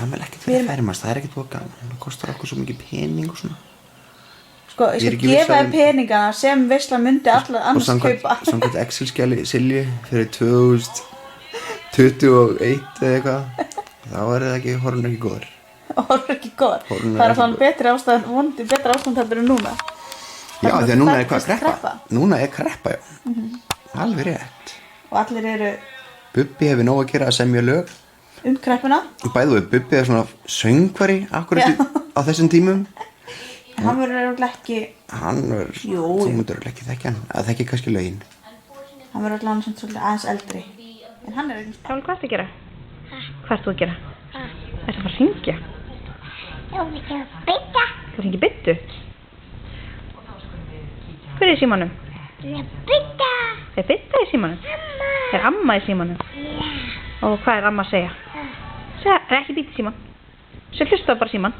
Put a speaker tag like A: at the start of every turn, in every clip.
A: kann vel ekkert fyrir að fermast, það ekkert búið gaman, það kostar okkur svo mikið pening og svona.
B: Sko, ég skal gefa þér peningana sem veislan myndi allar annars kaupa.
A: Samkvæmt Excel-skjali Silju fyrir 2021 eða eitthvað, þá það ekki, horfinn ekki góður.
B: Horfinn ekki góður? Það þannig betri ástand, vonandi betri ástand heldur en núna.
A: Já, því að núna hvað, kreppa? Núna kreppa, já. Alveg rétt.
B: Og allir eru...
A: Bubbi hefur nóg að gera að semja lög.
B: Kreppuna.
A: Bæði við, Bubbi svona söngvari akkurat á þessum tímum.
B: Hann verður ekki...
A: Þú myndur ekki þekkja hann, að þekki kannski lögin.
B: Hann verður aðeins eldri. En hann ekki...
C: Páli, hvað ertu að gera? Hvað ertu að gera? Ertu að fara að hringja?
D: Já, við erum að bytta.
C: Þú hringir byttu? Hver í símanum?
D: Við erum að bytta.
C: Er bytta í símanum?
D: Amma.
C: Er amma í símanum?
D: Já.
C: Og hvað er amma að segja? Segja, ekki býta í síman. Svo hlusta bara síman.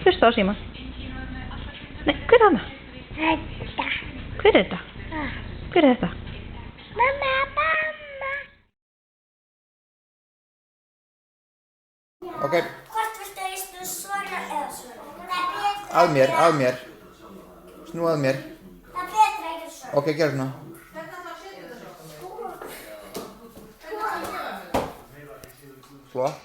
C: Hlusta á síman. Nei, hver er hana?
D: Þetta.
C: Hver er þetta? Hver er þetta?
D: Mamma.
A: Ok.
D: Hvort viltu að ég svona eða svona?
A: Að mér. Snú að mér.
D: Það betra ekki svona.
A: Ok, gerðu svona. Flott.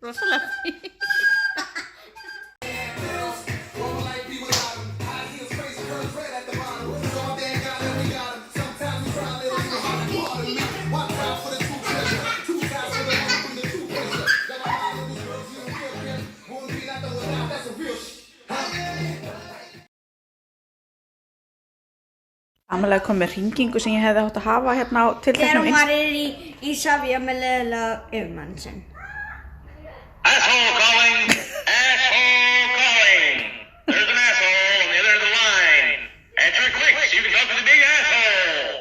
B: Rosalega Amalega kom með hringingu sem ég hefði átt að hafa hérna á tilteknum
D: Þegar maður í Savia með leðilega yfirmann sinn.
E: Asshole calling! Asshole calling! There's an asshole on the other end of the line. Answer quick so you can talk to the big asshole!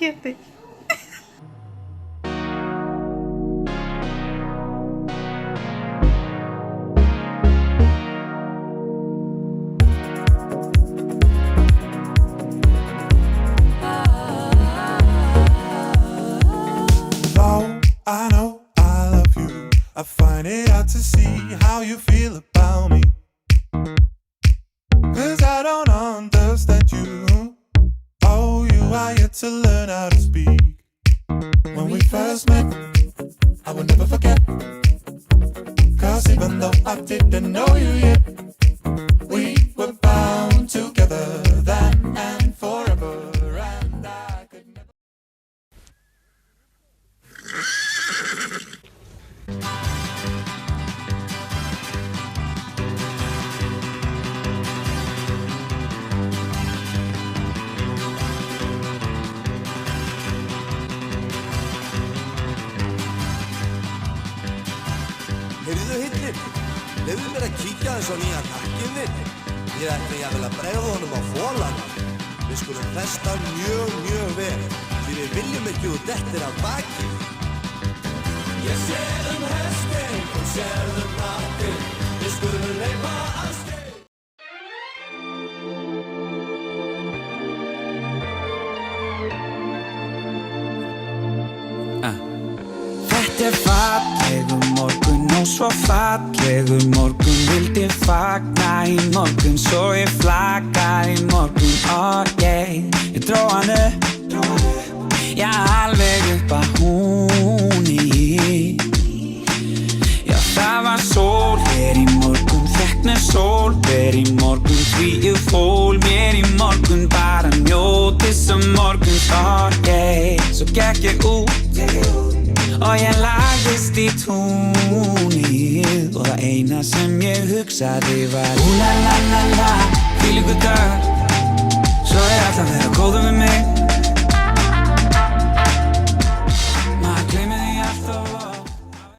B: Keti.
F: I know I love you. I find it hard to see how you feel about me. 'Cause I don't understand you. Oh, you are yet to learn how to speak. When we first met, I will never forget. 'Cause even though I didn't know you yet, we were bound together then and forever. And I could never.
G: hillin. Leyfðu mér að kíkja aðeins á nýja takkinn þinn. Ég ætla jafnvel að bregða honum á folan. Við skulum festa mjög vel, því við viljum ekki út dettir af baki. Ég sé hestinn, þú sérðu nattinn, við skulum leipa að stein.
H: Þetta fallegur morgun og svo fallegur morgun vildi fagna í morgun svo ég flagga í morgun ég dró hann upp já alveg upp að húni já það var sól hér í morgun fékk mér sólber í morgun því ég fól mér í morgun bara njóti sem morgun svo gekk ég út og ég lagðist í túnið og það eina sem ég hugsaði var úlalalala, hvílíkur dagur svo alltaf vera góður við mig